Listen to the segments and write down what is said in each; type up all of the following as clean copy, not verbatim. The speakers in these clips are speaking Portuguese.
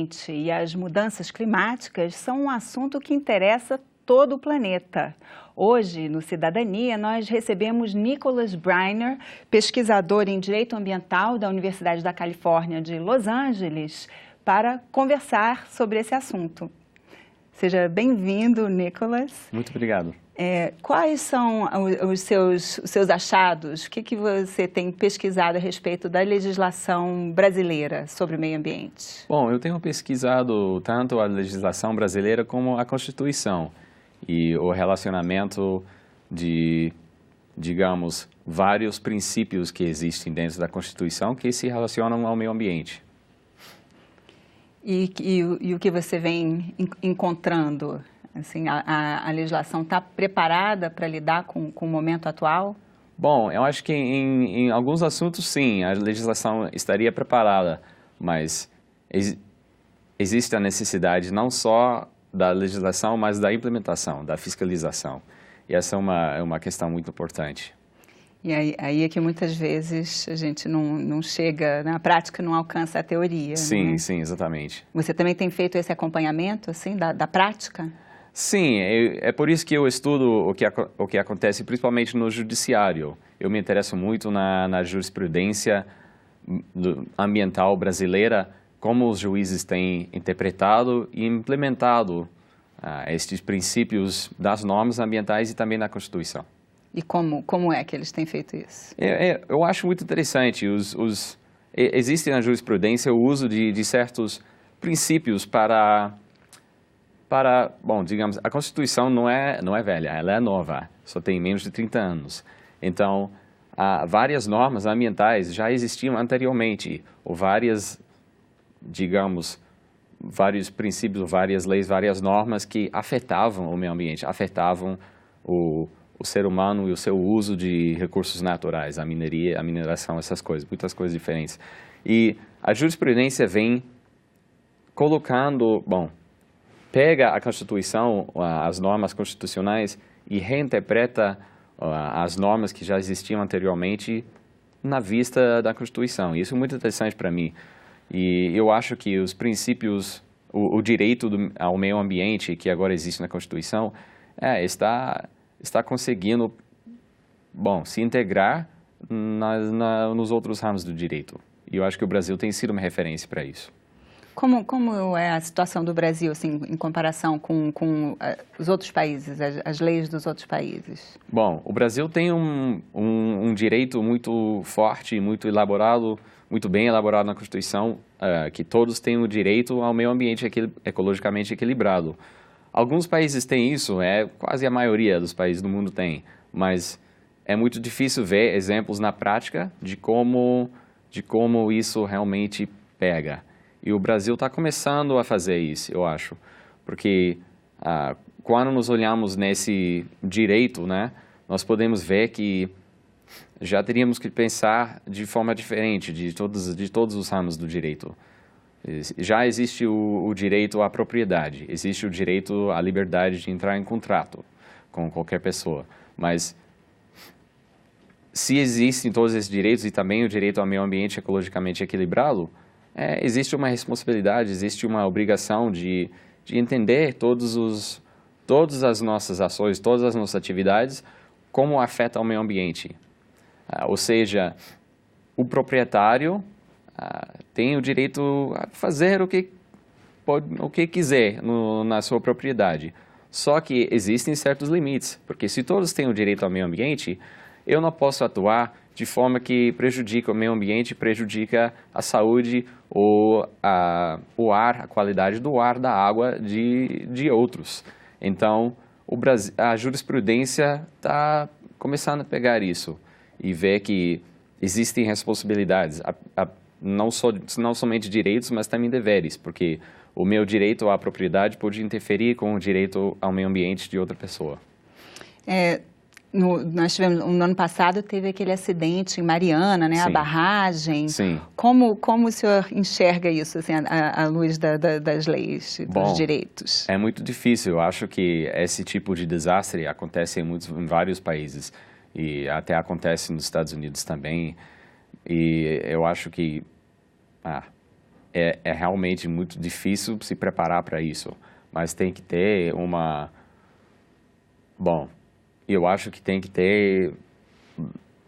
ambiente e as mudanças climáticas são um assunto que interessa todo o planeta. Hoje, no Cidadania, nós recebemos Nicholas Bryner, pesquisador em Direito Ambiental da Universidade da Califórnia de Los Angeles, para conversar sobre esse assunto. Seja bem-vindo, Nicholas. Muito obrigado. Quais são os seus achados? O que você tem pesquisado a respeito da legislação brasileira sobre o meio ambiente? Bom, eu tenho pesquisado tanto a legislação brasileira como a Constituição e o relacionamento de, digamos, vários princípios que existem dentro da Constituição que se relacionam ao meio ambiente. E o que você vem encontrando? Assim, a legislação está preparada para lidar com o momento atual? Bom, eu acho que em alguns assuntos, sim, a legislação estaria preparada, mas existe a necessidade não só da legislação, mas da implementação, da fiscalização. E essa é uma questão muito importante. E aí é que muitas vezes a gente não chega, na prática não alcança a teoria. Sim, né? sim, exatamente. Você também tem feito esse acompanhamento, assim, da prática? Sim, é por isso que eu estudo o que acontece principalmente no judiciário. Eu me interesso muito na jurisprudência ambiental brasileira, como os juízes têm interpretado e implementado estes princípios das normas ambientais e também na Constituição. E como é que eles têm feito isso? Eu acho muito interessante. Existe na jurisprudência o uso de certos princípios bom, digamos, a Constituição não é velha, ela é nova, só tem menos de 30 anos. Então, várias normas ambientais já existiam anteriormente, ou vários princípios, várias leis, várias normas que afetavam o meio ambiente, afetavam o ser humano e o seu uso de recursos naturais, a mineria, a mineração, essas coisas, muitas coisas diferentes. E a jurisprudência vem colocando, pega a Constituição, as normas constitucionais e reinterpreta as normas que já existiam anteriormente na vista da Constituição. Isso é muito interessante para mim. E eu acho que os princípios, o direito ao meio ambiente que agora existe na Constituição, está conseguindo, se integrar nos outros ramos do direito. E eu acho que o Brasil tem sido uma referência para isso. Como é a situação do Brasil, assim, em comparação com os outros países, as leis dos outros países? Bom, o Brasil tem um direito muito forte, muito elaborado, muito bem elaborado na Constituição, que todos têm o direito ao meio ambiente ecologicamente equilibrado. Alguns países têm isso, quase a maioria dos países do mundo tem, mas é muito difícil ver exemplos na prática de como isso realmente pega. E o Brasil está começando a fazer isso, eu acho, porque quando nos olhamos nesse direito, né, nós podemos ver que já teríamos que pensar de forma diferente de todos os ramos do direito. Já existe o direito à propriedade, existe o direito à liberdade de entrar em contrato com qualquer pessoa, mas se existem todos esses direitos e também o direito ao meio ambiente ecologicamente equilibrado, existe uma responsabilidade, existe uma obrigação de entender todas as nossas ações, todas as nossas atividades, como afeta o meio ambiente. Ou seja, o proprietário tem o direito a fazer o que quiser na sua propriedade. Só que existem certos limites, porque se todos têm o direito ao meio ambiente, eu não posso atuar de forma que prejudica o meio ambiente, prejudica a saúde ou o ar, a qualidade do ar, da água de outros. Então, a jurisprudência está começando a pegar isso e ver que existem responsabilidades, não somente direitos, mas também deveres, porque o meu direito à propriedade pode interferir com o direito ao meio ambiente de outra pessoa. Nós tivemos, no ano passado, teve aquele acidente em Mariana, né? Sim. A barragem. Sim. Como o senhor enxerga isso, assim, à luz das leis, dos direitos? É muito difícil. Eu acho que esse tipo de desastre acontece em vários países e até acontece nos Estados Unidos também. E eu acho que é realmente muito difícil se preparar para isso, mas tem que ter Bom, eu acho que tem que ter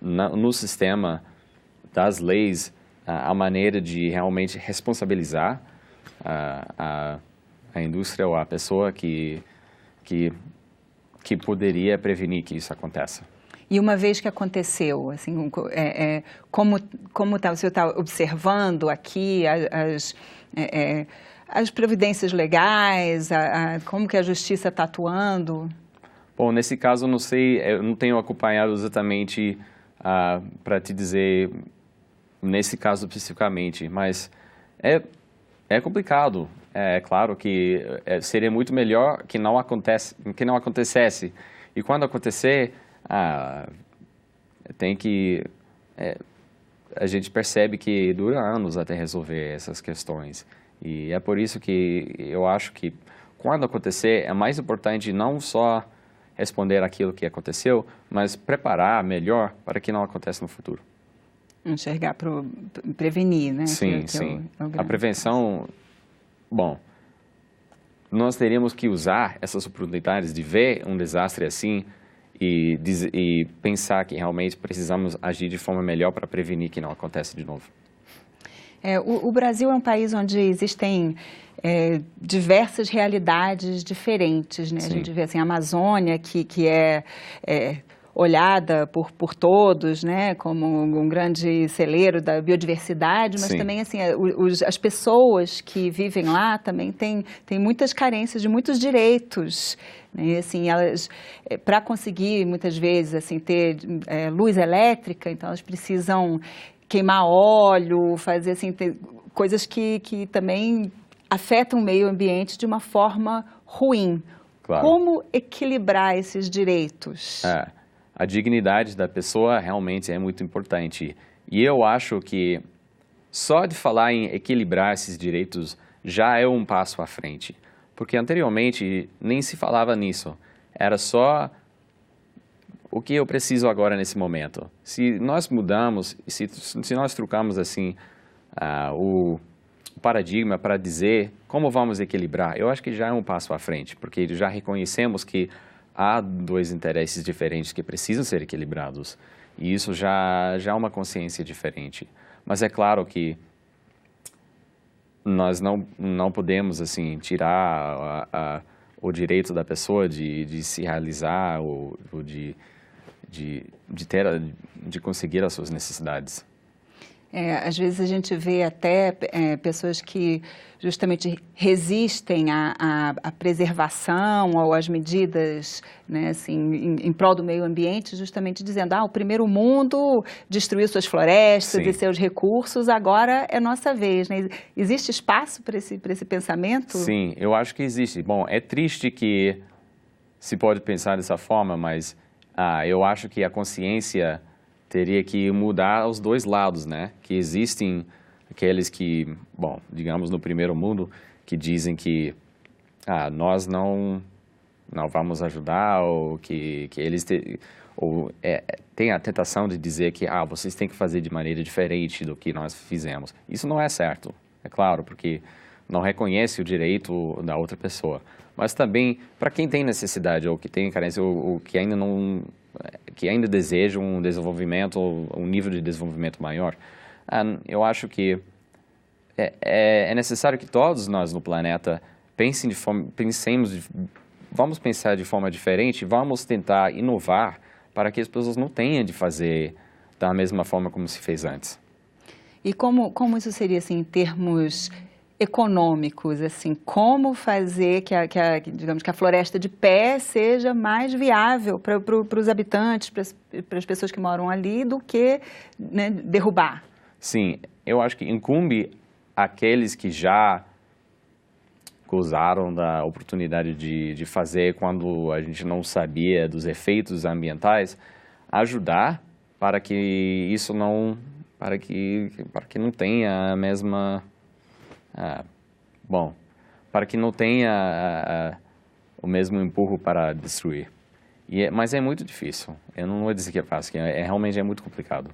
no sistema das leis a maneira de realmente responsabilizar a indústria ou a pessoa que poderia prevenir que isso aconteça. E uma vez que aconteceu, assim, como você está observando aqui as providências legais, como que a justiça está atuando? Bom, nesse caso, não sei, eu não tenho acompanhado exatamente para te dizer nesse caso especificamente, mas é complicado. É claro que seria muito melhor que não acontecesse. E quando acontecer, a gente percebe que dura anos até resolver essas questões. E é por isso que eu acho que quando acontecer, é mais importante não só responder aquilo que aconteceu, mas preparar melhor para que não aconteça no futuro. Enxergar para prevenir, né? Sim, sim. A prevenção, bom, nós teríamos que usar essas oportunidades de ver um desastre assim e pensar que realmente precisamos agir de forma melhor para prevenir que não aconteça de novo. O Brasil é um país onde existem diversas realidades diferentes, né? A gente vê assim, a Amazônia, que é olhada por todos, né, como um grande celeiro da biodiversidade, mas também assim, as pessoas que vivem lá também têm muitas carências de muitos direitos, né? E, assim, elas, para conseguir muitas vezes assim, ter luz elétrica, então elas precisam queimar óleo, fazer assim, coisas que também afetam o meio ambiente de uma forma ruim. Claro. Como equilibrar esses direitos? A dignidade da pessoa realmente é muito importante. E eu acho que só de falar em equilibrar esses direitos já é um passo à frente. Porque anteriormente nem se falava nisso. Era só o que eu preciso agora nesse momento. Se nós mudamos, se nós trocamos assim o paradigma para dizer como vamos equilibrar, eu acho que já é um passo à frente, porque já reconhecemos que há dois interesses diferentes que precisam ser equilibrados, e isso já é uma consciência diferente. Mas é claro que nós não podemos assim tirar o direito da pessoa de se realizar ou de conseguir as suas necessidades. Às vezes a gente vê até pessoas que justamente resistem à preservação ou às medidas, né, assim, em prol do meio ambiente, justamente dizendo, o primeiro mundo destruiu suas florestas e seus recursos, agora é nossa vez, né? Existe espaço para esse pensamento? Sim, eu acho que existe. Bom, é triste que se pode pensar dessa forma, mas eu acho que a consciência teria que mudar aos dois lados, né? Que existem aqueles que, bom, digamos no primeiro mundo, que dizem que nós não vamos ajudar, ou que eles têm a tentação de dizer que vocês têm que fazer de maneira diferente do que nós fizemos. Isso não é certo, é claro, porque não reconhece o direito da outra pessoa. Mas também, para quem tem necessidade, ou que tem carência, ou que ainda deseja um desenvolvimento, um nível de desenvolvimento maior, eu acho que é necessário que todos nós no planeta vamos pensar de forma diferente, vamos tentar inovar para que as pessoas não tenham de fazer da mesma forma como se fez antes. E como isso seria assim, em termos econômicos, assim, como fazer digamos, que a floresta de pé seja mais viável para os habitantes, para as pessoas que moram ali, do que, né, derrubar? Sim, eu acho que incumbe aqueles que já gozaram da oportunidade de fazer quando a gente não sabia dos efeitos ambientais, ajudar para que isso para que não tenha a mesma para que não tenha o mesmo empurro para destruir. Mas é muito difícil. Eu não vou dizer que é fácil, realmente é muito complicado.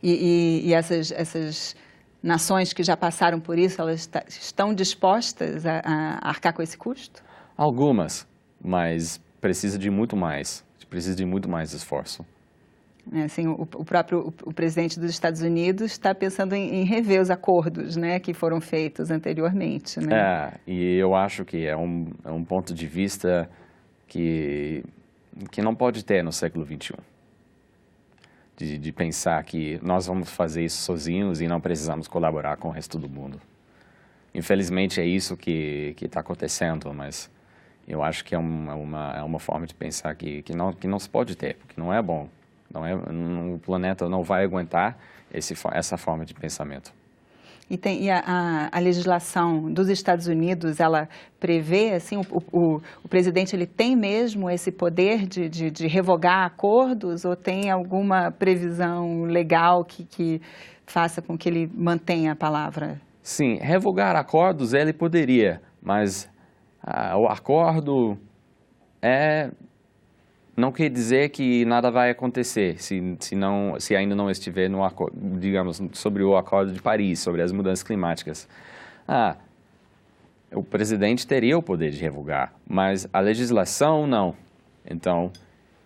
E essas nações que já passaram por isso, elas estão dispostas a arcar com esse custo? Algumas, mas precisa de muito mais esforço. Assim, o presidente dos Estados Unidos está pensando em rever os acordos, né, que foram feitos anteriormente, né? E eu acho que é um ponto de vista que não pode ter no século XXI. De pensar que nós vamos fazer isso sozinhos e não precisamos colaborar com o resto do mundo. Infelizmente é isso que está acontecendo, mas eu acho que é uma forma de pensar que não se pode ter, porque não é bom. O planeta não vai aguentar essa forma de pensamento. E a legislação dos Estados Unidos, ela prevê, assim, o presidente ele tem mesmo esse poder de revogar acordos ou tem alguma previsão legal que faça com que ele mantenha a palavra? Sim, revogar acordos ele poderia, mas o acordo não quer dizer que nada vai acontecer se ainda não estiver no acordo, digamos, sobre o Acordo de Paris, sobre as mudanças climáticas. O presidente teria o poder de revogar, mas a legislação não. Então,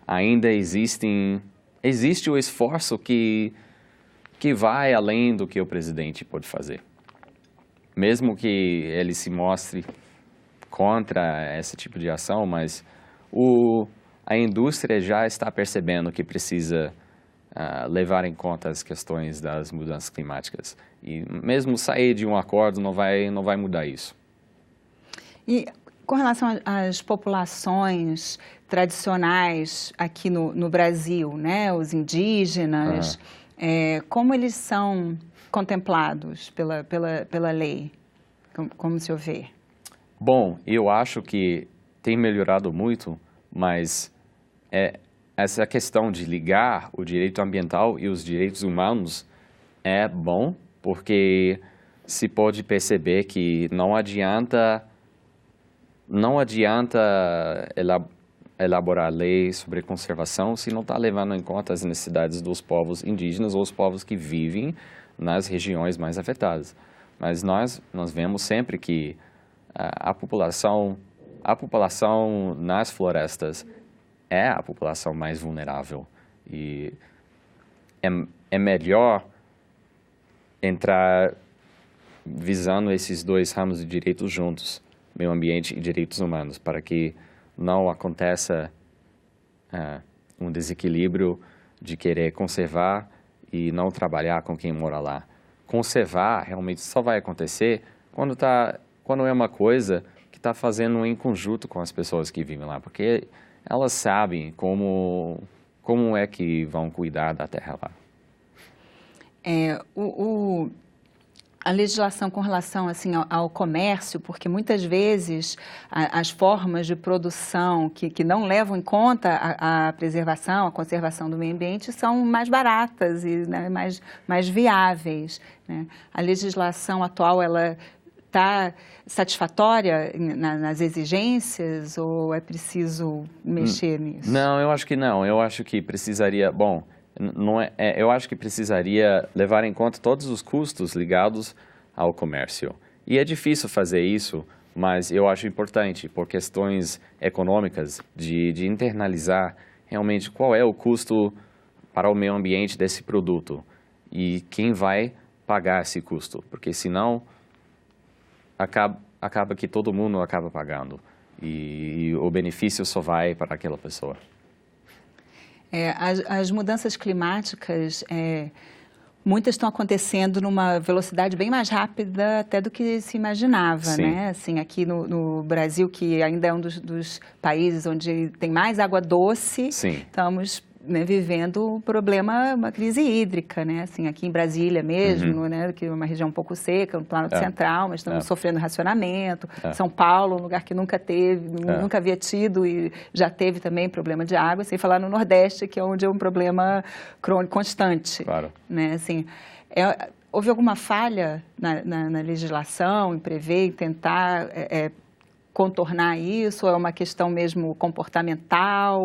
ainda existe o esforço que vai além do que o presidente pode fazer. Mesmo que ele se mostre contra esse tipo de ação, mas a indústria já está percebendo que precisa levar em conta as questões das mudanças climáticas. E mesmo sair de um acordo não vai mudar isso. E com relação às populações tradicionais aqui no Brasil, né, os indígenas, como eles são contemplados pela lei? Como o senhor vê? Bom, eu acho que tem melhorado muito, mas essa questão de ligar o direito ambiental e os direitos humanos é bom, porque se pode perceber que não adianta elaborar leis sobre conservação se não está levando em conta as necessidades dos povos indígenas ou os povos que vivem nas regiões mais afetadas. Mas nós vemos sempre que a população nas florestas é a população mais vulnerável e é melhor entrar visando esses dois ramos de direitos juntos, meio ambiente e direitos humanos, para que não aconteça um desequilíbrio de querer conservar e não trabalhar com quem mora lá. Conservar realmente só vai acontecer quando é uma coisa que está fazendo em conjunto com as pessoas que vivem lá, porque elas sabem como é que vão cuidar da terra lá. A legislação com relação assim, ao comércio, porque muitas vezes as formas de produção que não levam em conta a preservação, a conservação do meio ambiente são mais baratas e, né, mais viáveis, né? A legislação atual, ela está satisfatória nas exigências ou é preciso mexer nisso? Não, eu acho que não. Eu acho que precisaria, eu acho que precisaria levar em conta todos os custos ligados ao comércio. E é difícil fazer isso, mas eu acho importante, por questões econômicas, de internalizar realmente qual é o custo para o meio ambiente desse produto e quem vai pagar esse custo, porque senão acaba que todo mundo acaba pagando e o benefício só vai para aquela pessoa. As mudanças climáticas, muitas estão acontecendo numa velocidade bem mais rápida até do que se imaginava, Sim. né? Assim, aqui no Brasil, que ainda é um dos países onde tem mais água doce, Sim. estamos, né, vivendo uma crise hídrica, né? Assim, aqui em Brasília mesmo, né, que é uma região um pouco seca, no Planalto Central, mas estamos sofrendo racionamento. São Paulo, um lugar que nunca havia tido e já teve também problema de água, sem falar no Nordeste, que é onde é um problema crônico constante. Claro. Né? Assim, houve alguma falha na legislação, em prever, em tentar contornar isso? Ou é uma questão mesmo comportamental?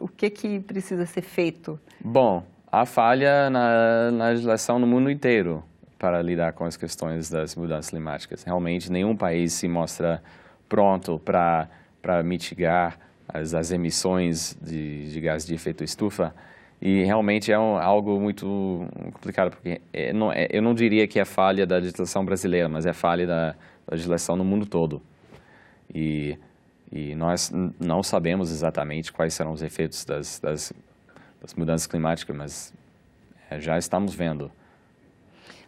O que precisa ser feito? Bom, há falha na legislação no mundo inteiro para lidar com as questões das mudanças climáticas. Realmente, nenhum país se mostra pronto para mitigar as emissões de gás de efeito estufa. E realmente é algo muito complicado, porque eu não diria que é falha da legislação brasileira, mas é falha da legislação no mundo todo. E nós não sabemos exatamente quais serão os efeitos das mudanças climáticas, mas já estamos vendo.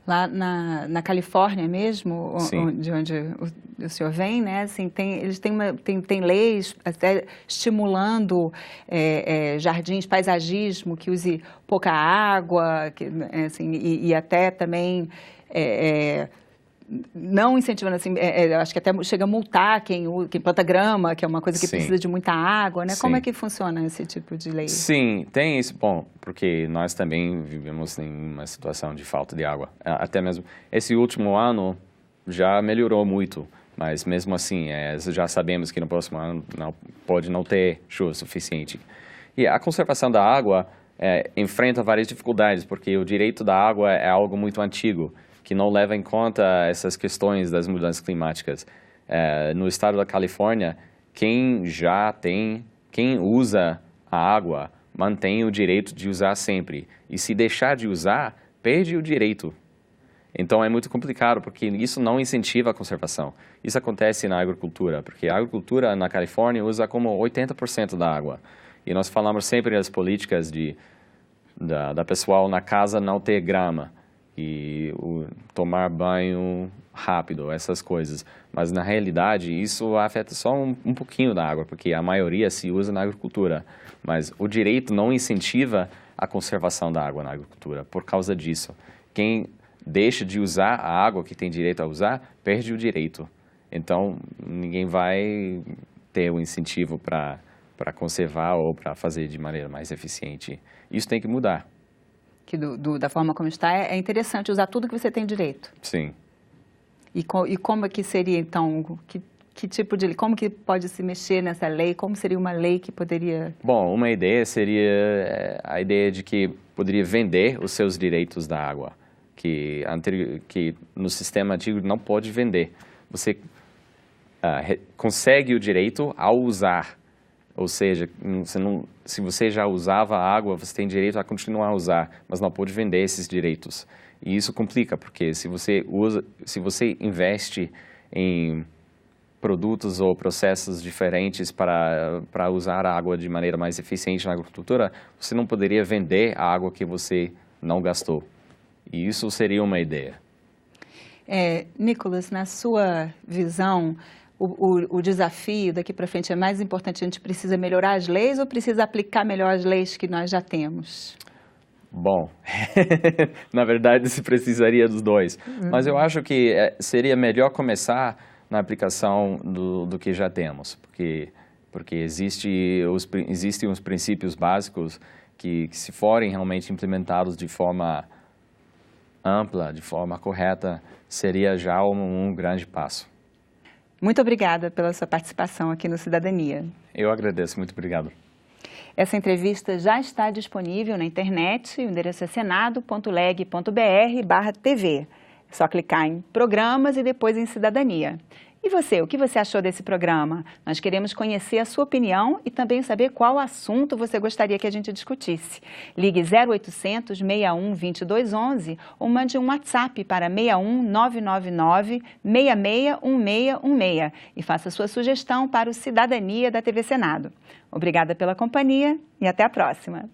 Lá na Califórnia mesmo, de onde o senhor vem, né? Assim, eles têm leis até estimulando jardins, paisagismo que use pouca água, assim, e até também não incentivando, assim, acho que até chega a multar quem planta grama, que é uma coisa que precisa de muita água, né? Sim. Como é que funciona esse tipo de lei? Sim, tem isso. Bom, porque nós também vivemos em uma situação de falta de água. Até mesmo esse último ano já melhorou muito, mas mesmo assim, já sabemos que no próximo ano pode não ter chuva suficiente. E a conservação da água enfrenta várias dificuldades, porque o direito da água é algo muito antigo, que não leva em conta essas questões das mudanças climáticas. No estado da Califórnia, quem usa a água mantém o direito de usar sempre. E se deixar de usar, perde o direito. Então é muito complicado, porque isso não incentiva a conservação. Isso acontece na agricultura, porque a agricultura na Califórnia usa como 80% da água. E nós falamos sempre das políticas da pessoal na casa não ter grama e tomar banho rápido, essas coisas. Mas, na realidade, isso afeta só um pouquinho da água, porque a maioria se usa na agricultura. Mas o direito não incentiva a conservação da água na agricultura, por causa disso. Quem deixa de usar a água que tem direito a usar, perde o direito. Então, ninguém vai ter o incentivo para conservar ou para fazer de maneira mais eficiente. Isso tem que mudar. Que da forma como está, é interessante usar tudo que você tem direito. Sim. E como é que seria, então, que tipo de lei, como que pode se mexer nessa lei, como seria uma lei que poderia... Bom, uma ideia seria a ideia de que poderia vender os seus direitos da água, que no sistema antigo não pode vender. Você consegue o direito ao usar. Ou seja, se você já usava a água, você tem direito a continuar a usar, mas não pode vender esses direitos. E isso complica, porque se você investe em produtos ou processos diferentes para usar a água de maneira mais eficiente na agricultura, você não poderia vender a água que você não gastou. E isso seria uma ideia. Nicolas, na sua visão, o desafio daqui para frente é mais importante, a gente precisa melhorar as leis ou precisa aplicar melhor as leis que nós já temos? Bom, na verdade se precisaria dos dois, mas eu acho que seria melhor começar na aplicação do que já temos, porque existem os princípios básicos que se forem realmente implementados de forma ampla, de forma correta, seria já um grande passo. Muito obrigada pela sua participação aqui no Cidadania. Eu agradeço, muito obrigado. Essa entrevista já está disponível na internet, o endereço é senado.leg.br/TV. É só clicar em Programas e depois em Cidadania. E você, o que você achou desse programa? Nós queremos conhecer a sua opinião e também saber qual assunto você gostaria que a gente discutisse. Ligue 0800 61 2211 ou mande um WhatsApp para 61 999 661616 e faça sua sugestão para o Cidadania da TV Senado. Obrigada pela companhia e até a próxima.